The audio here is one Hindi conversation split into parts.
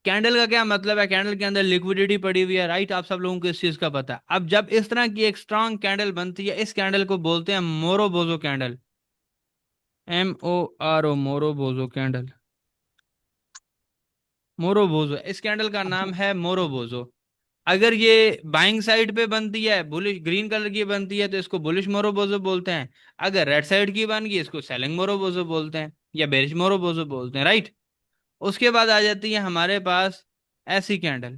कैंडल का क्या मतलब है? कैंडल के अंदर लिक्विडिटी पड़ी हुई है, राइट? आप सब लोगों को इस चीज का पता है। अब जब इस तरह की एक स्ट्रांग कैंडल बनती है, इस कैंडल को बोलते हैं मोरोबोजो कैंडल। MORO, मोरोबोजो कैंडल। मोरोबोजो, इस कैंडल का नाम है मोरोबोजो। अगर ये बाइंग साइड पे बनती है, बुलिश ग्रीन कलर की बनती है, तो इसको बुलिश मोरोबोजो बोलते हैं। अगर रेड साइड की बन गई, इसको सेलिंग मोरोबोजो बोलते हैं या बेरिश मोरोबोजो बोलते हैं, राइट? उसके बाद आ जाती है हमारे पास ऐसी कैंडल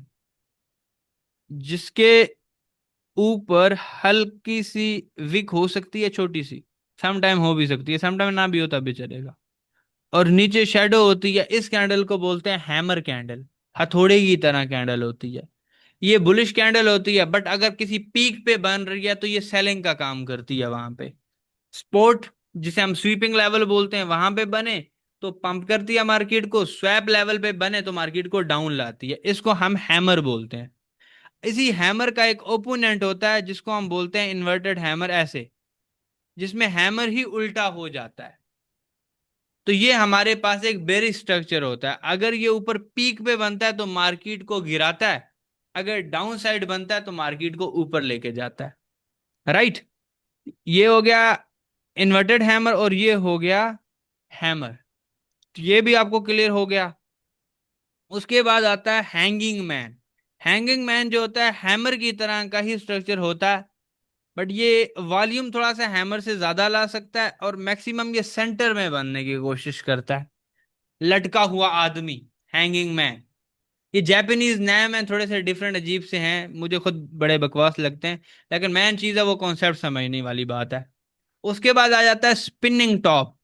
जिसके ऊपर हल्की सी विक हो सकती है, छोटी सी। सम टाइम हो भी सकती है, सम टाइम ना भी हो तब भी चलेगा। और नीचे शेडो होती है। इस कैंडल को बोलते हैं हैमर कैंडल। हथौड़े की तरह कैंडल होती है। ये बुलिश कैंडल होती है, बट अगर किसी पीक पे बन रही है तो ये सेलिंग का काम करती है। वहां पे स्पोर्ट, जिसे हम स्वीपिंग लेवल बोलते हैं, वहां पे बने तो पंप करती है मार्केट को, स्वैप लेवल पे बने तो मार्केट को डाउन लाती है। इसको हम हैमर बोलते हैं। इसी हैमर का एक ओपोनेंट होता है जिसको हम बोलते हैं इन्वर्टेड हैमर, ऐसे, जिसमें हैमर ही उल्टा हो जाता है। तो ये हमारे पास एक बेरिश स्ट्रक्चर होता है। अगर ये ऊपर पीक पे बनता है तो मार्केट को गिराता है, अगर डाउन साइड बनता है तो मार्केट को ऊपर लेके जाता है, राइट? ये हो गया इन्वर्टेड हैमर और ये हो गया हैमर। तो ये भी आपको क्लियर हो गया। उसके बाद आता है हैंगिंग मैन। हैंगिंग मैन जो होता है हैमर की तरह का ही स्ट्रक्चर होता है, बट ये वॉल्यूम थोड़ा सा हैमर से ज्यादा ला सकता है और मैक्सिमम ये सेंटर में बनने की कोशिश करता है। लटका हुआ आदमी, हैंगिंग मैन। ये जापानीज नेम है, थोड़े से डिफरेंट अजीब से हैं, मुझे खुद बड़े बकवास लगते हैं, लेकिन मेन चीज है वो कॉन्सेप्ट समझने वाली बात है। उसके बाद आ जाता है स्पिनिंग टॉप।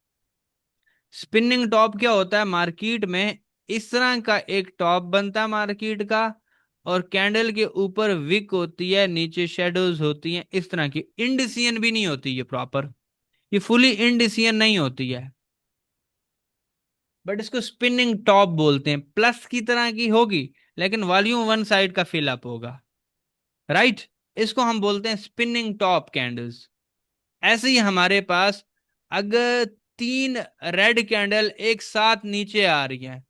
स्पिनिंग टॉप क्या होता है? मार्केट में इस तरह का एक टॉप बनता है मार्केट का, और कैंडल के ऊपर विक होती है, नीचे शेडोज होती हैं, इस तरह की। इंडिसियन भी नहीं होती ये प्रॉपर, ये फुली इंडिसियन नहीं होती है, बट इसको स्पिनिंग टॉप बोलते हैं। प्लस की तरह की होगी, लेकिन वॉल्यूम वन साइड का फिलअप होगा, राइट? इसको हम बोलते हैं स्पिनिंग टॉप कैंडल्स। ऐसे ही हमारे पास अगर तीन रेड कैंडल एक साथ नीचे आ रही हैं,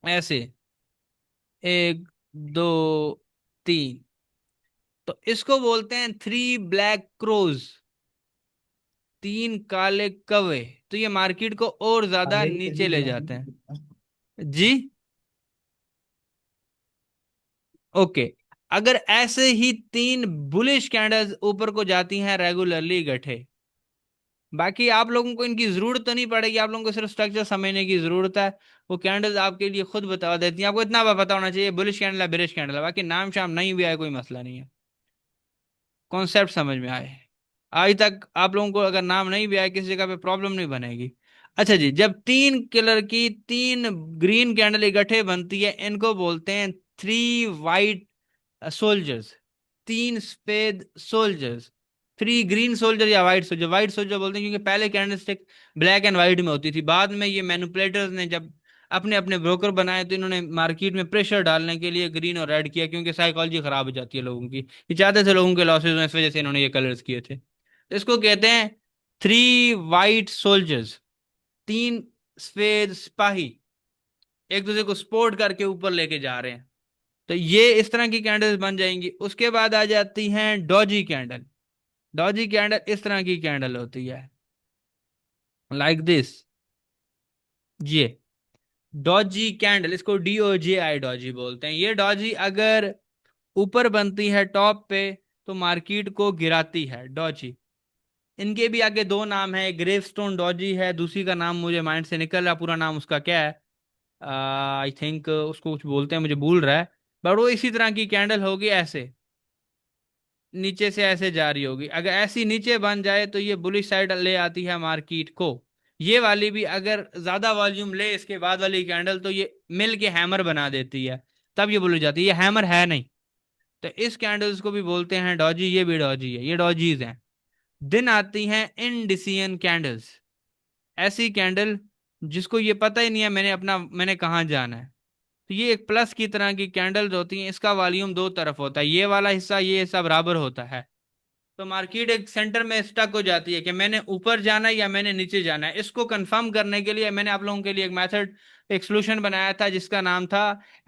ऐसे, एक, दो, तीन, तो इसको बोलते हैं थ्री ब्लैक क्रोज, तीन काले कौवे। तो ये मार्केट को और ज्यादा नीचे ले जाते हैं। जी, ओके। अगर ऐसे ही तीन बुलिश कैंडल्स ऊपर को जाती हैं रेगुलरली इकट्ठे, बाकी आप लोगों को इनकी जरूरत तो नहीं पड़ेगी, आप लोगों को सिर्फ स्ट्रक्चर समझने की जरूरत है। वो कैंडल्स आपके लिए खुद बता देती हैं। आपको इतना पता होना चाहिए बुलिश कैंडल है, बेरिश कैंडल है, बाकी नाम शाम नहीं भी आए कोई मसला नहीं है। कॉन्सेप्ट समझ में आए? आज तक आप लोगों को अगर नाम नहीं भी आए, किसी जगह पे प्रॉब्लम नहीं बनेगी। अच्छा जी, जब तीन कलर की तीन ग्रीन कैंडल इकट्ठे बनती है, इनको बोलते हैं थ्री वाइट सोल्जर्स, तीन सफेद सोल्जर्स। थ्री ग्रीन सोल्जर या व्हाइट सोल्जर, व्हाइट सोल्जर बोलते हैं क्योंकि पहले कैंडलस्टिक ब्लैक एंड व्हाइट में होती थी। बाद में ये मैनिपुलेटर्स ने जब अपने अपने ब्रोकर बनाए तो इन्होंने मार्केट में प्रेशर डालने के लिए ग्रीन और रेड किया, क्योंकि साइकोलॉजी खराब हो जाती है लोगों की। ये चाहते थे लोगों के लॉसेस हो, इस वजह से इन्होंने ये कलर्स किए थे। तो इसको कहते हैं थ्री वाइट सोल्जर्स, तीन सफेद सिपाही एक दूसरे को सपोर्ट करके ऊपर लेके जा रहे हैं। तो ये इस तरह की कैंडल्स बन जाएंगी। उसके बाद आ जाती हैं डॉजी कैंडल। डॉजी कैंडल इस तरह की कैंडल होती है, लाइक दिस। ये डॉजी कैंडल, इसको DOJI, डॉजी बोलते हैं। ये डॉजी अगर ऊपर बनती है टॉप पे तो मार्केट को गिराती है, डॉजी। इनके भी आगे दो नाम है, ग्रेवस्टोन डॉजी है, दूसरी का नाम मुझे माइंड से निकल रहा, पूरा नाम उसका क्या है, आई थिंक उसको कुछ बोलते हैं, मुझे भूल रहा है। बट वो इसी तरह की कैंडल होगी, ऐसे नीचे से ऐसे जा रही होगी। अगर ऐसी नीचे बन जाए तो ये बुलिश साइड ले आती है मार्केट को। ये वाली भी अगर ज्यादा वॉल्यूम ले इसके बाद वाली कैंडल तो ये मिल के हैमर बना देती है, तब ये बुलिश जाती है। ये हैमर है नहीं, तो इस कैंडल्स को भी बोलते हैं डॉजी। ये भी डॉजी है, ये डॉजीज हैं। दिन आती हैं इंडिसियन कैंडल्स, ऐसी कैंडल जिसको ये पता ही नहीं है मैंने कहाँ जाना है। तो ये एक प्लस की तरह की कैंडल्स होती हैं। इसका वॉल्यूम दो तरफ होता है, ये वाला हिस्सा ये हिस्सा बराबर होता है। तो मार्केट एक सेंटर में स्टक हो जाती है कि मैंने ऊपर जाना है या मैंने नीचे जाना है। इसको कंफर्म करने के लिए मैंने आप लोगों के लिए एक मेथड, एक सोल्यूशन बनाया था जिसका नाम था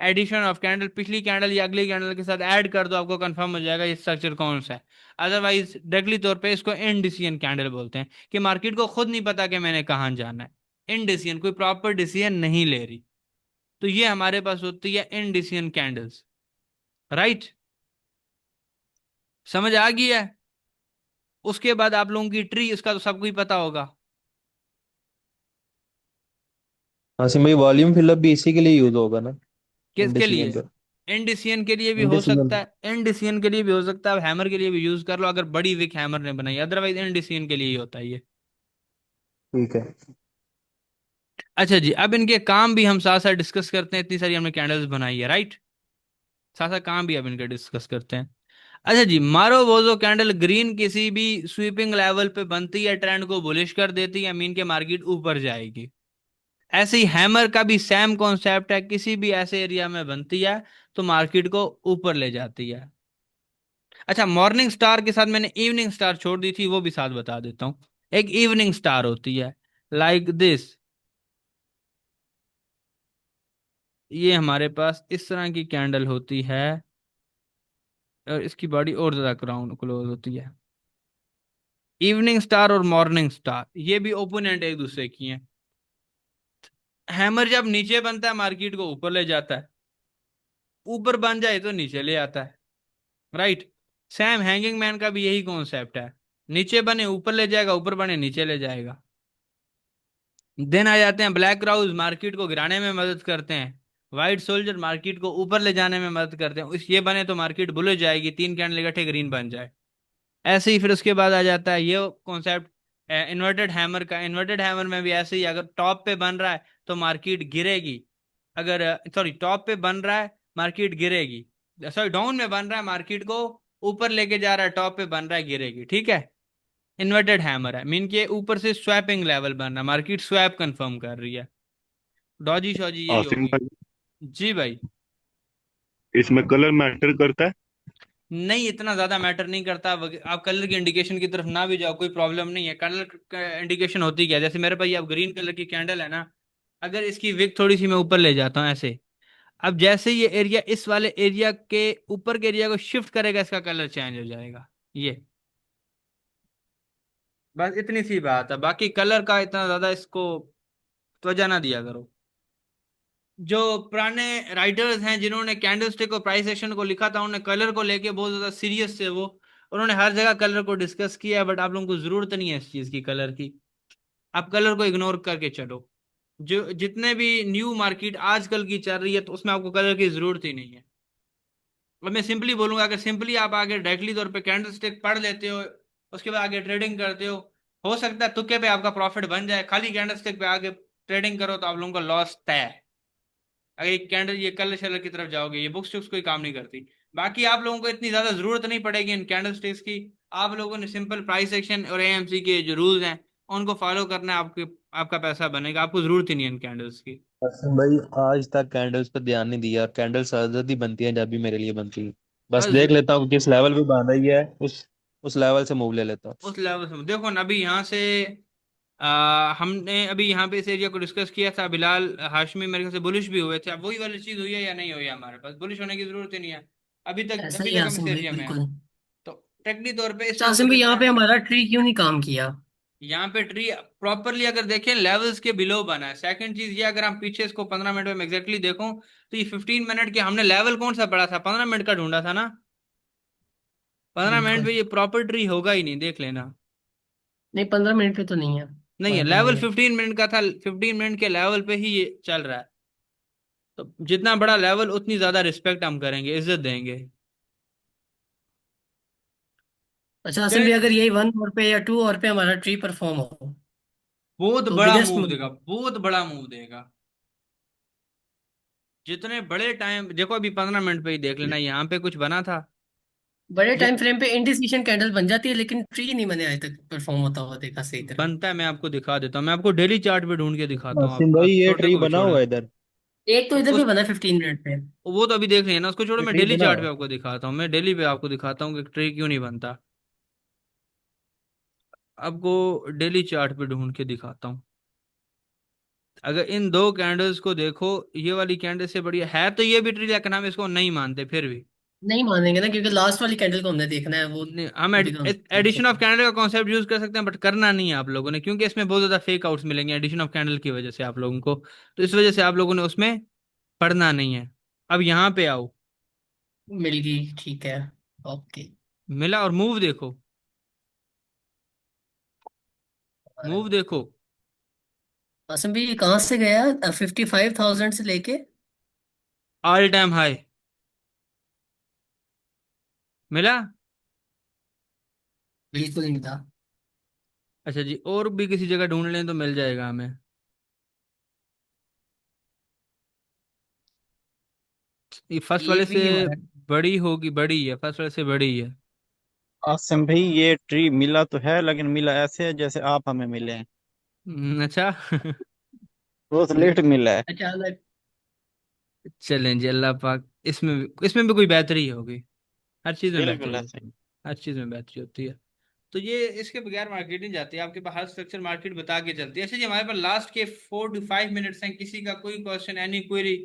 एडिशन ऑफ कैंडल। पिछली कैंडल या अगली कैंडल के साथ ऐड कर दो, आपको कंफर्म हो जाएगा ये स्ट्रक्चर कौन सा है। अदरवाइज डायरेक्टली तौर पे इसको इनडिसीजन कैंडल बोलते हैं, कि मार्केट को खुद नहीं पता कि मैंने कहाँ जाना है। इनडिसीजन, कोई प्रॉपर डिसीजन नहीं ले रही। तो ये हमारे पास होती है इनडिसीजन कैंडल्स। राइट, समझ आ गई है? उसके बाद आप लोगों की ट्री, उसका तो सबको ही पता होगा। आसिम भाई वॉल्यूम फिलअप भी इसी के लिए यूज होगा ना, किसके लिए? इंडिसीजन पे? इंडिसियन के लिए भी हो इंडिसीजन। सकता है, इंडिसियन के लिए भी हो सकता है, हैमर के लिए भी यूज कर लो अगर बड़ी विक हैमर ने बनाई, अदरवाइज इंडिसियन के लिए ही होता है ये। ठीक है। अच्छा जी, अब इनके काम भी हम साथ साथ डिस्कस करते हैं। इतनी सारी हमने कैंडल्स बनाई है, राइट? साथ साथ काम भी अब इनके डिस्कस करते हैं। अच्छा जी, मारो बोजो कैंडल ग्रीन किसी भी स्वीपिंग लेवल पे बनती है, ट्रेंड को बुलिश कर देती है, मीन के मार्केट ऊपर जाएगी। ऐसे ही हैमर का भी सेम कॉन्सेप्ट है, किसी भी ऐसे एरिया में बनती है तो मार्केट को ऊपर ले जाती है। अच्छा, मॉर्निंग स्टार के साथ मैंने इवनिंग स्टार छोड़ दी थी, वो भी साथ बता देता हूँ। एक इवनिंग स्टार होती है लाइक दिस। ये हमारे पास इस तरह की कैंडल होती है, और इसकी बॉडी और ज्यादा क्राउन क्लोज होती है। इवनिंग स्टार और मॉर्निंग स्टार ये भी ओपोनेंट एक दूसरे की हैं। हैमर जब नीचे बनता है मार्केट को ऊपर ले जाता है, ऊपर बन जाए तो नीचे ले आता है। राइट, सैम हैंगिंग मैन का भी यही कॉन्सेप्ट है। नीचे बने ऊपर ले जाएगा, ऊपर बने नीचे ले जाएगा। दिन आ जाते हैं ब्लैक क्राउज, मार्केट को गिराने में मदद करते हैं। व्हाइट सोल्जर मार्केट को ऊपर ले जाने में मदद करते हैं। इस ये बने तो मार्केट बुल हो जाएगी, तीन कैंडल इकट्ठे ग्रीन बन जाए। ऐसे ही फिर उसके बाद आ जाता है ये कॉन्सेप्ट इन्वर्टेड हैमर का। इन्वर्टेड हैमर में भी ऐसे ही, अगर टॉप पे बन रहा है तो मार्केट गिरेगी। अगर सॉरी, टॉप पे बन रहा है मार्केट गिरेगी, सॉरी डाउन में बन रहा है मार्केट को ऊपर लेके जा रहा है, टॉप पे बन रहा है गिरेगी। ठीक है, इन्वर्टेड हैमर है, मीन के ऊपर से स्वैपिंग लेवल बन रहा है, मार्केट स्वैप कंफर्म कर रही है। डॉजी शॉजी यही आसिम होगी। भाई, जी भाई। इसमें कलर मैटर करता है? नहीं, इतना ज्यादा मैटर नहीं करता। आप कलर की इंडिकेशन की तरफ ना भी जाओ कोई प्रॉब्लम नहीं है। कलर इंडिकेशन होती क्या है, जैसे मेरे पास ये अब ग्रीन कलर की कैंडल है ना, अगर इसकी विक थोड़ी सी मैं ऊपर ले जाता हूँ ऐसे, अब जैसे ये एरिया इस वाले एरिया के ऊपर के एरिया को शिफ्ट करेगा, इसका कलर चेंज हो जाएगा। ये बस इतनी सी बात है, बाकी कलर का इतना ज्यादा इसको त्वजा ना दिया करो। जो पुराने राइटर्स हैं जिन्होंने कैंडलस्टिक और प्राइस एक्शन को लिखा था, उन्होंने कलर को लेके बहुत ज्यादा सीरियस थे वो। उन्होंने हर जगह कलर को डिस्कस किया है, बट आप लोगों को जरूरत नहीं है इस चीज की, कलर की। आप कलर को इग्नोर करके चलो। जो जितने भी न्यू मार्केट आजकल की चल रही है, तो उसमें आपको कलर की जरूरत ही नहीं है। और मैं सिंपली बोलूंगा, अगर सिंपली आप आगे डायरेक्टली तौर पे कैंडलस्टिक पढ़ लेते हो, उसके बाद आगे ट्रेडिंग करते हो सकता है तुक्के पे आपका प्रॉफिट बन जाए। खाली कैंडलस्टिक पे आगे ट्रेडिंग करो तो आप लोगों का लॉस तय है। अगर ये कैंडल, ये कलर शलर की तरफ जाओगे, ये बुक्स कोई काम नहीं करती। बाकी आप लोगों को इतनी ज्यादा जरूरत नहीं पड़ेगी इन कैंडल स्टिक्स की। आप लोगों ने सिंपल प्राइस एक्शन और एएमसी के जो रूल्स हैं उनको फॉलो करना है, आपके आपका पैसा बनेगा। आपको जरूरत ही नहीं है इन कैंडल्स की। आसिम भाई आज तक कैंडल्स पर ध्यान नहीं दिया, कैंडल्स आजाद ही बनती हैं जब भी मेरे लिए बनती है। बस बस देख लेता हूँ कि किस लेवल पे बन रही है, उस लेवल से मूव ले लेता हूँ। उस लेवल से देखो ना, अभी यहाँ से हमने अभी यहाँ पे इस एरिया को डिस्कस किया था, बिलाल हाशमी मेरे ख्याल से बुलिश भी हुए थे। अब वही वाली चीज हुई है या नहीं हुई है, हमारे पास बुलिश होने की जरूरत ही नहीं है। ऐसा अभी ही है तक हम इस आसिम भाई, एरिया में हैं। बिल्कुल। तो टेक्निक तौर पे इस अच्छा चीज को आसिम भाई, यहाँ देखना पे है। हमारा ट्री क्यों नहीं काम किया? यहाँ पे ट्री प्रॉपरली अगर देखें लेवल्स के बिलो बना है। सेकंड चीज ये, अगर हम पीछे इसको 15 मिनट में एग्जैक्टली देखूं, तो ये 15 मिनट के हमने लेवल कौन सा पढ़ा था, 15 मिनट का ढूंढा था ना। 15 मिनट बिल्कुल। पे ये प्रॉपर ट्री होगा ही नहीं, देख लेना। नहीं, 15 मिनट पे तो नहीं है। नहीं है, मान लेवल लेंगे। 15 मिनट का था, 15 मिनट के लेवल पे ही ये चल रहा है। तो जितना बड़ा लेवल उतनी ज्यादा रिस्पेक्ट हम करेंगे, इज्जत देंगे। अच्छा आसिम चले, भाई, अगर यही 1 और पे या 2 और पे हमारा ट्री परफॉर्म हो बहुत तो बड़ा बिगेस्ट मूव मूव। देगा, बहुत बड़ा मूव देगा। जितने बड़े टाइम देखो, अभी 15 मिनट पे ही देख लेना, यहाँ पे कुछ बना था। बड़े टाइम फ्रेम पे इंडिसिशन कैंडल बन जाती है, लेकिन ट्री नहीं मैंने आज तक परफॉर्म होता हुआ देखा सही तरह। बनता है, मैं आपको दिखा देता हूँ, मैं आपको डेली चार्ट पे ढूंढ के दिखाता हूँ। आसिम भाई आप ये छोटे ट्री को भी बना छोड़ो। हुआ है इधर। एक तो इधर भी उस बना है 15 मिनट पे। वो तो अभी देख लेना, उसको छोड़ो, ये मैं ट्री डेली बना चार्ट हुआ पे है। आपको दिखाता हूँ। मैं डेली पे आपको दिखाता हूँ कि ट्री क्यों नहीं बनता। आपको डेली चार्ट पे ढूंढ के दिखाता हूँ। अगर इन दो कैंडल्स को देखो, ये वाली कैंडल से बढ़िया है तो ये भी ट्री, लेकिन हम इसको नहीं मानते फिर भी। नहीं मानेंगे ना, क्योंकि लास्ट वाली कैंडल को हमने देखना है, वो हम बिकॉज एडिशन ऑफ कैंडल का कॉन्सेप्ट यूज कर सकते हैं, बट करना नहीं है आप लोगों ने, क्योंकि इसमें बहुत ज्यादा फेक आउट्स मिलेंगे एडिशन ऑफ कैंडल की वजह से आप लोगों को। तो इस वजह से आप लोगों ने उसमें पढ़ना नहीं है। अब यहाँ पे आओ। मिल गई, ठीक है। ओके। मिला, और मूव देखो। मूव देखो। असम भी कहाँ से गया 55,000 से लेके? All time high. मिला। बिल्कुल नहीं था। अच्छा जी, और भी किसी जगह ढूंढ लें तो मिल जाएगा हमें। ये फर्स्ट ये वाले से भी हमारा। बड़ी होगी, बड़ी है, फर्स्ट वाले से बड़ी है। आसिम भाई ये ट्री मिला तो है, लेकिन मिला ऐसे है जैसे आप हमें मिले हैं। अच्छा। बहुत लेट मिला है। अचानक। चलें जी, अल्लाह पाक इसमें भी कोई बेहतरी होगी। हर चीज में बिल्कुल बेहतरी है। ऐसे ही। हर चीज में बेहतरी होती है। तो ये इसके बगैर मार्केट नहीं जाती, आपके पास हर स्ट्रक्चर मार्केट बता के चलती है। अच्छा जी, हमारे पास लास्ट के 4 to 5 मिनट्स हैं, किसी का कोई क्वेश्चन, एनी क्वेरी